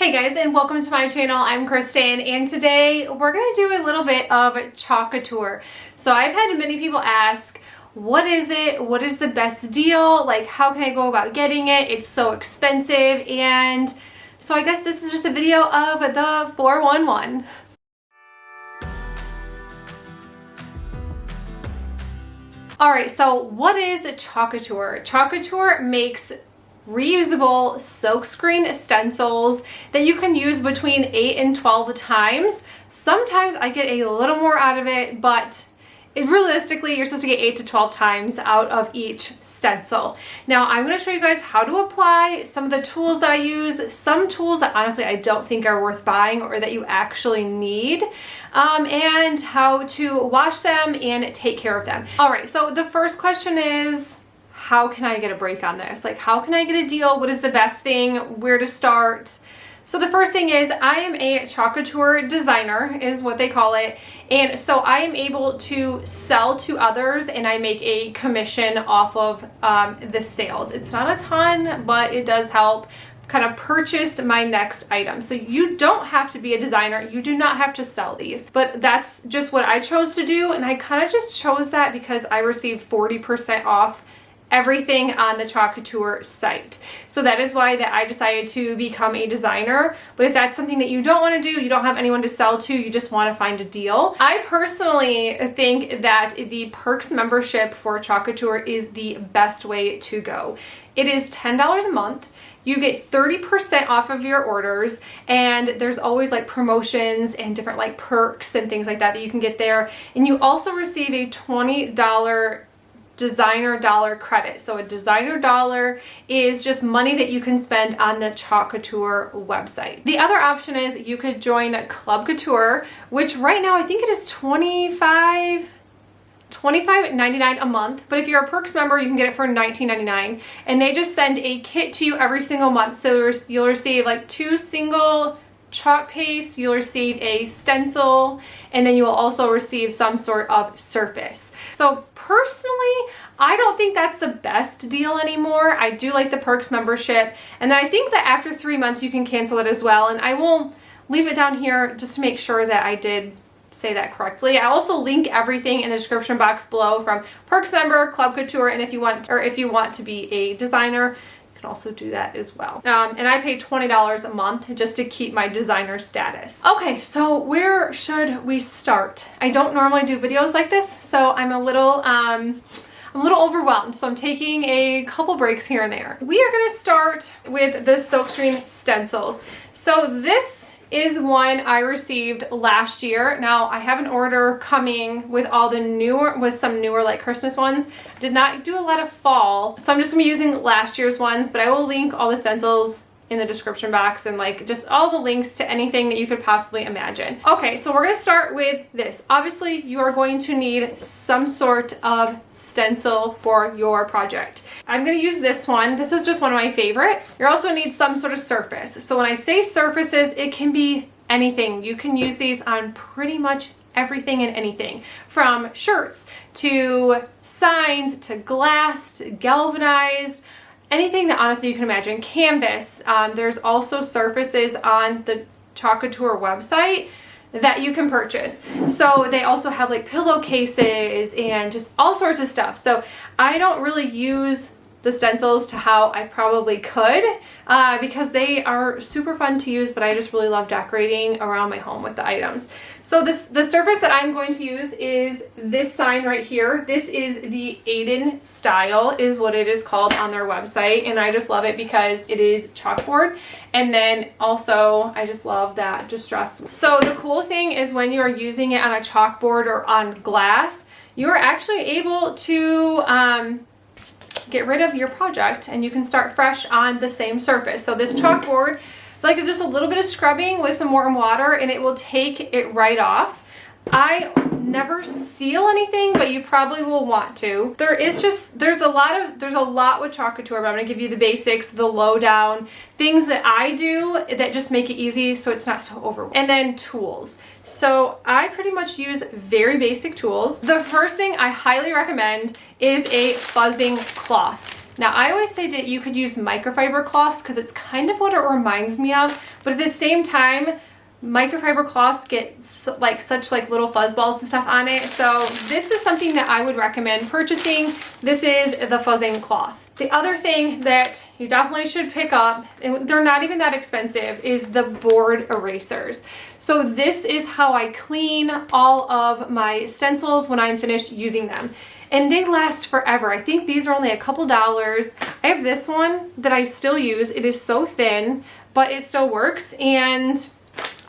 Hey guys, and welcome to my channel. I'm Kristen, and today we're going to do a little bit of Club Couture. So I've had many people ask, what is it? What is the best deal? Like, how can I go about getting it? It's so expensive. And so I guess this is just a video of the 411. Alright, so what is Club Couture? Club Couture makes reusable silkscreen stencils that you can use between 8 and 12 times. Sometimes I get a little more out of it, but realistically, you're supposed to get 8 to 12 times out of each stencil. Now, I'm going to show you guys how to apply some of the tools that I use, some tools that honestly I don't think are worth buying or that you actually need, and how to wash them and take care of them. All right, so the first question is, how can I get a break on this? Like, how can I get a deal? What is the best thing? Where to start? So the first thing is, I am a Club Couture designer, is what they call it. And so I am able to sell to others and I make a commission off of the sales. It's not a ton, but it does help kind of purchase my next item. So you don't have to be a designer. You do not have to sell these, but that's just what I chose to do. And I kind of just chose that because I received 40% off everything on the Club Couture site. So that is why that I decided to become a designer. But if that's something that you don't want to do, you don't have anyone to sell to, you just want to find a deal, I personally think that the Perks membership for Club Couture is the best way to go. It is $10 a month. You get 30% off of your orders, and there's always like promotions and different like perks and things like that that you can get there. And you also receive a $20 designer dollar credit. So a designer dollar is just money that you can spend on the Club Couture website. The other option is you could join Club Couture, which right now I think it is $25.99 a month, but if you're a Perks member, you can get it for $19.99, and they just send a kit to you every single month. So you'll receive like 2 single chalk paste, you'll receive a stencil, and then you will also receive some sort of surface. So personally, I don't think that's the best deal anymore. I do like the Perks membership, and then I think that after 3 months you can cancel it as well, and I will leave it down here just to make sure that I did say that correctly. I also link everything in the description box below from Perks member, Club Couture, and if you want to be a designer, also do that as well. And I pay $20 a month just to keep my designer status. Okay, so where should we start? I don't normally do videos like this, so I'm a little overwhelmed, so I'm taking a couple breaks here and there. We are going to start with the silkscreen stencils. So this is one I received last year. Now I have an order coming with some newer like Christmas ones. I did not do a lot of fall, so I'm just gonna be using last year's ones, but I will link all the stencils in the description box and like just all the links to anything that you could possibly imagine. Okay, so we're gonna start with this. Obviously, you are going to need some sort of stencil for your project. I'm gonna use this one. This is just one of my favorites. You also need some sort of surface. So when I say surfaces, it can be anything. You can use these on pretty much everything and anything, from shirts to signs to glass to galvanized, anything that honestly you can imagine. Canvas. There's also surfaces on the Club Couture website that you can purchase. So they also have like pillowcases and just all sorts of stuff. So I don't really use the stencils to how I probably could because they are super fun to use, but I just really love decorating around my home with the items. So the surface that I'm going to use is this sign right here. This is the Aiden style is what it is called on their website, and I just love it because it is chalkboard, and then also I just love that distress. So the cool thing is when you are using it on a chalkboard or on glass, you are actually able to get rid of your project and you can start fresh on the same surface. So this chalkboard, it's like just a little bit of scrubbing with some warm water and it will take it right off. I never seal anything, but you probably will want to. There's a lot with Club Couture, but I'm gonna give you the basics, the lowdown, things that I do that just make it easy so it's not so overwhelming. And then tools. So I pretty much use very basic tools. The first thing I highly recommend is a fuzzing cloth. Now, I always say that you could use microfiber cloths because it's kind of what it reminds me of, but at the same time, microfiber cloths get like such like little fuzz balls and stuff on it. So this is something that I would recommend purchasing. This is the fuzzing cloth. The other thing that you definitely should pick up, and they're not even that expensive, is the board erasers. So this is how I clean all of my stencils when I'm finished using them. And they last forever. I think these are only a couple dollars. I have this one that I still use. It is so thin, but it still works. And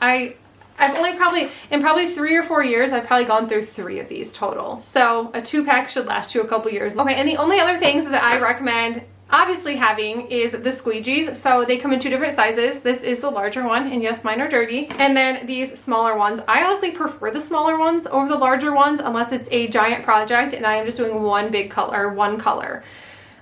I've only in probably 3 or 4 years, I've probably gone through 3 of these total. So a 2-pack should last you a couple years. Okay, and the only other things that I recommend obviously having is the squeegees. So they come in 2 different sizes. This is the larger one, and yes, mine are dirty. And then these smaller ones. I honestly prefer the smaller ones over the larger ones unless it's a giant project and I am just doing one color.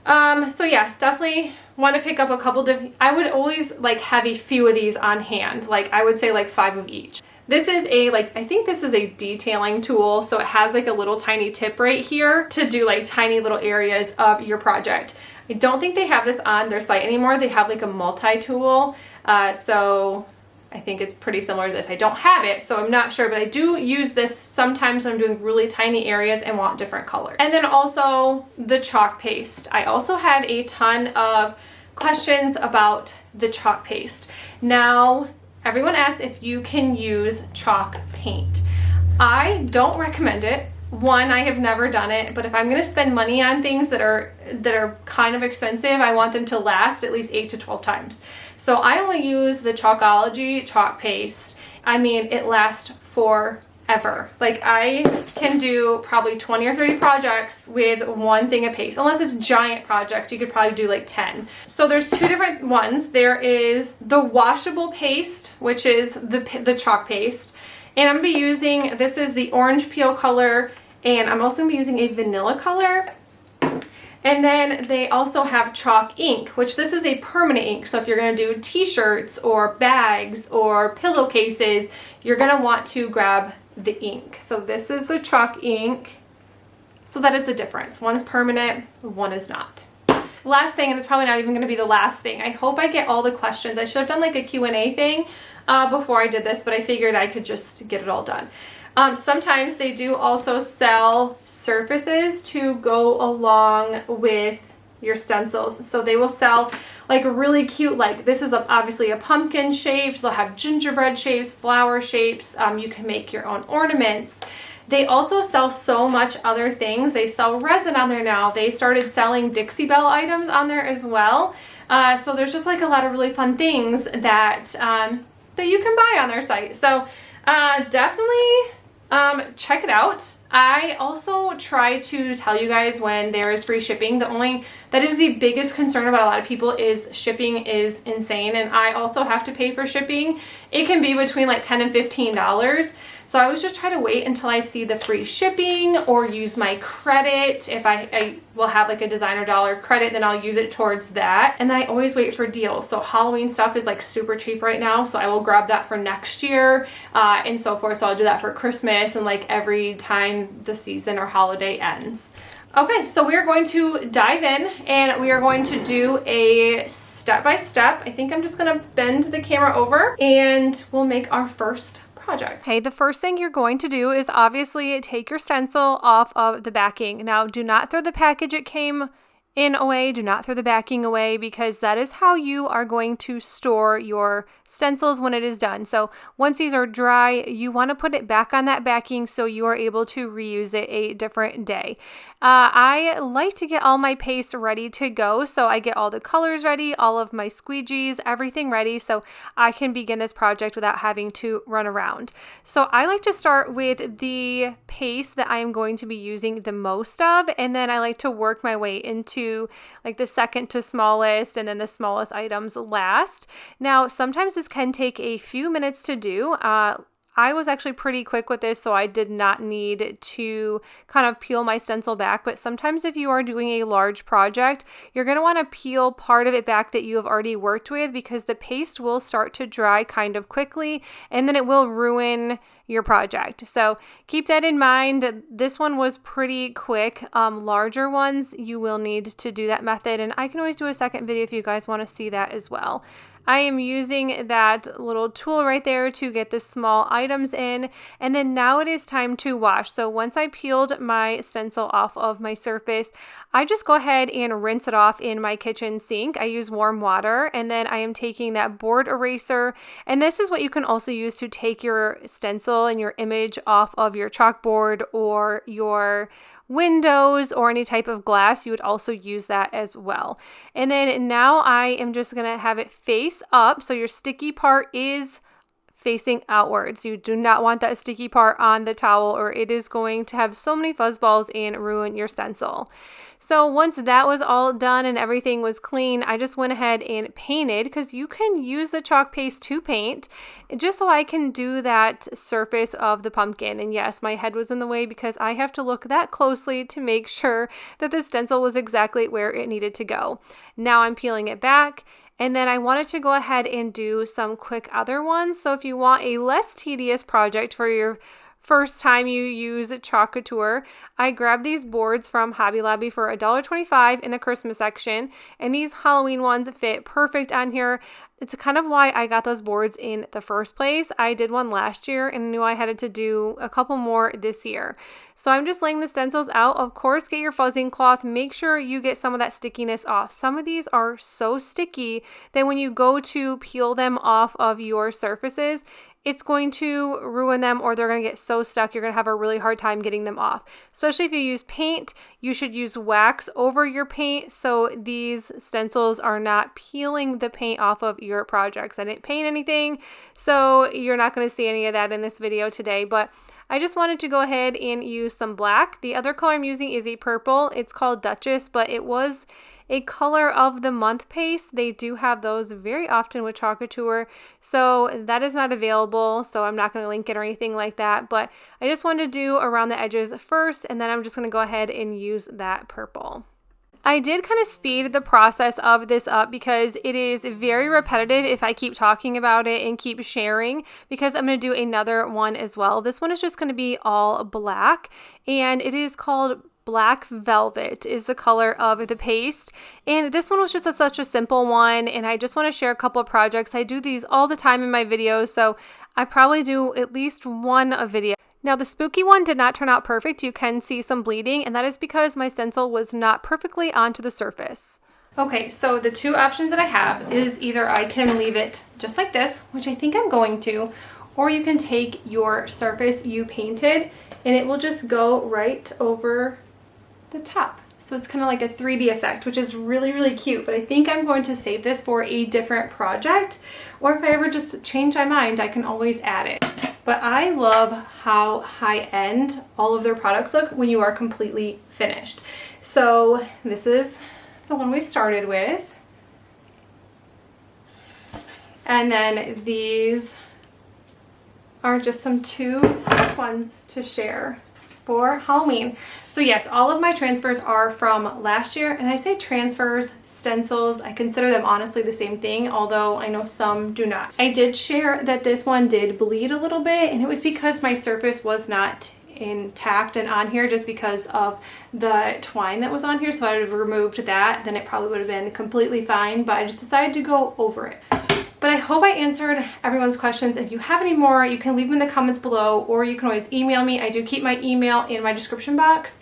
So yeah, definitely want to pick up a couple different. I would always like have a few of these on hand. Like I would say like 5 of each. This is I think this is a detailing tool. So it has like a little tiny tip right here to do like tiny little areas of your project. I don't think they have this on their site anymore. They have like a multi-tool. So I think it's pretty similar to this. I don't have it, so I'm not sure, but I do use this sometimes when I'm doing really tiny areas and want different colors. And then also the chalk paste. I also have a ton of questions about the chalk paste. Now, everyone asks if you can use chalk paint. I don't recommend it. One, I have never done it, but if I'm gonna spend money on things that are kind of expensive, I want them to last at least 8 to 12 times. So I only use the Chalkology chalk paste. I mean, it lasts forever. Like I can do probably 20 or 30 projects with one thing of paste. Unless it's giant projects, you could probably do like 10. So there's 2 different ones. There is the washable paste, which is the chalk paste. And I'm gonna be using, this is the orange peel color, and I'm also gonna be using a vanilla color. And then they also have chalk ink, which this is a permanent ink. So if you're gonna do t-shirts or bags or pillowcases, you're gonna want to grab the ink. So this is the chalk ink. So that is the difference. One's permanent, one is not. Last thing, and it's probably not even gonna be the last thing. I hope I get all the questions. I should have done like a Q&A thing before I did this, but I figured I could just get it all done. Sometimes they do also sell surfaces to go along with your stencils. So they will sell like really cute, like this is obviously a pumpkin shaped. They'll have gingerbread shapes, flower shapes. You can make your own ornaments. They also sell so much other things. They sell resin on there now. They started selling Dixie Belle items on there as well. So there's just like a lot of really fun things that that you can buy on their site. So definitely check it out. I also try to tell you guys when there is free shipping. That is the biggest concern about a lot of people is shipping is insane, and I also have to pay for shipping. It can be between like $10 and $15. So I always just try to wait until I see the free shipping or use my credit. If I will have like a designer dollar credit, then I'll use it towards that. And then I always wait for deals. So Halloween stuff is like super cheap right now. So I will grab that for next year and so forth. So I'll do that for Christmas and like every time the season or holiday ends. Okay, so we are going to dive in and we are going to do a step-by-step. I think I'm just gonna bend the camera over and we'll make our first project. Okay, the first thing you're going to do is obviously take your stencil off of the backing. Now, do not throw the package it came in away. Do not throw the backing away because that is how you are going to store your stencils when it is done. So once these are dry, you want to put it back on that backing so you are able to reuse it a different day. I like to get all my paste ready to go. So I get all the colors ready, all of my squeegees, everything ready so I can begin this project without having to run around. So I like to start with the paste that I am going to be using the most of, and then I like to work my way into like the second to smallest and then the smallest items last. Now, sometimes this can take a few minutes to do. I was actually pretty quick with this, so I did not need to kind of peel my stencil back. But sometimes if you are doing a large project, you're going to want to peel part of it back that you have already worked with, because the paste will start to dry kind of quickly and then it will ruin your project. So keep that in mind. This one was pretty quick. Larger ones, you will need to do that method, and I can always do a second video if you guys want to see that as well. I am using that little tool right there to get the small items in, and then now it is time to wash. So once I peeled my stencil off of my surface, I just go ahead and rinse it off in my kitchen sink. I use warm water, and then I am taking that board eraser, and this is what you can also use to take your stencil and your image off of your chalkboard or your windows or any type of glass. You would also use that as well. And then now I am just going to have it face up, so your sticky part is facing outwards. You do not want that sticky part on the towel, or it is going to have so many fuzz balls and ruin your stencil. So once that was all done and everything was clean, I just went ahead and painted, because you can use the chalk paste to paint, just so I can do that surface of the pumpkin. And yes, my head was in the way because I have to look that closely to make sure that the stencil was exactly where it needed to go. Now I'm peeling it back. And then I wanted to go ahead and do some quick other ones. So if you want a less tedious project for your first time you use Club Couture, I grabbed these boards from Hobby Lobby for $1.25 in the Christmas section, and these Halloween ones fit perfect on here. It's kind of why I got those boards in the first place. I did one last year and knew I had to do a couple more this year. So I'm just laying the stencils out. Of course, get your fuzzing cloth. Make sure you get some of that stickiness off. Some of these are so sticky that when you go to peel them off of your surfaces, it's going to ruin them, or they're going to get so stuck you're going to have a really hard time getting them off. Especially if you use paint, you should use wax over your paint so these stencils are not peeling the paint off of your projects. I didn't paint anything, so you're not going to see any of that in this video today, but I just wanted to go ahead and use some black. The other color I'm using is a purple. It's called Duchess, but it was a color of the month paste. They do have those very often with Club Couture, so that is not available, so I'm not going to link it or anything like that, but I just wanted to do around the edges first, and then I'm just going to go ahead and use that purple. I did kind of speed the process of this up because it is very repetitive if I keep talking about it and keep sharing, because I'm going to do another one as well. This one is just going to be all black, and it is called Black Velvet is the color of the paste. And this one was just such a simple one, and I just want to share a couple of projects. I do these all the time in my videos, so I probably do at least one a video. Now the spooky one did not turn out perfect. You can see some bleeding, and that is because my stencil was not perfectly onto the surface. Okay, so the two options that I have is either I can leave it just like this, which I think I'm going to, or you can take your surface you painted and it will just go right over the top. So it's kind of like a 3D effect, which is really, really cute. But I think I'm going to save this for a different project, or if I ever just change my mind, I can always add it. But I love how high-end all of their products look when you are completely finished. So this is the one we started with. And then these are just some two ones to share for Halloween. So yes, all of my transfers are from last year, and I say transfers, stencils, I consider them honestly the same thing, although I know some do not. I did share that this one did bleed a little bit, and it was because my surface was not intact and on here just because of the twine that was on here. So I would have removed that, then it probably would have been completely fine, but I just decided to go over it. But I hope I answered everyone's questions. If you have any more, you can leave them in the comments below, or you can always email me. I do keep my email in my description box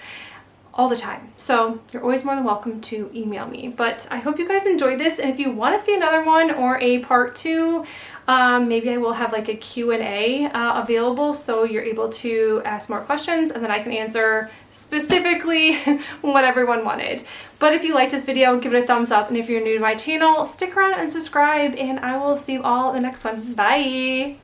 all the time, so you're always more than welcome to email me. But I hope you guys enjoyed this, and if you want to see another one or a part 2, maybe I will have like a Q&A available, so you're able to ask more questions and then I can answer specifically what everyone wanted. But if you liked this video, give it a thumbs up, and if you're new to my channel, stick around and subscribe, and I will see you all in the next one. Bye!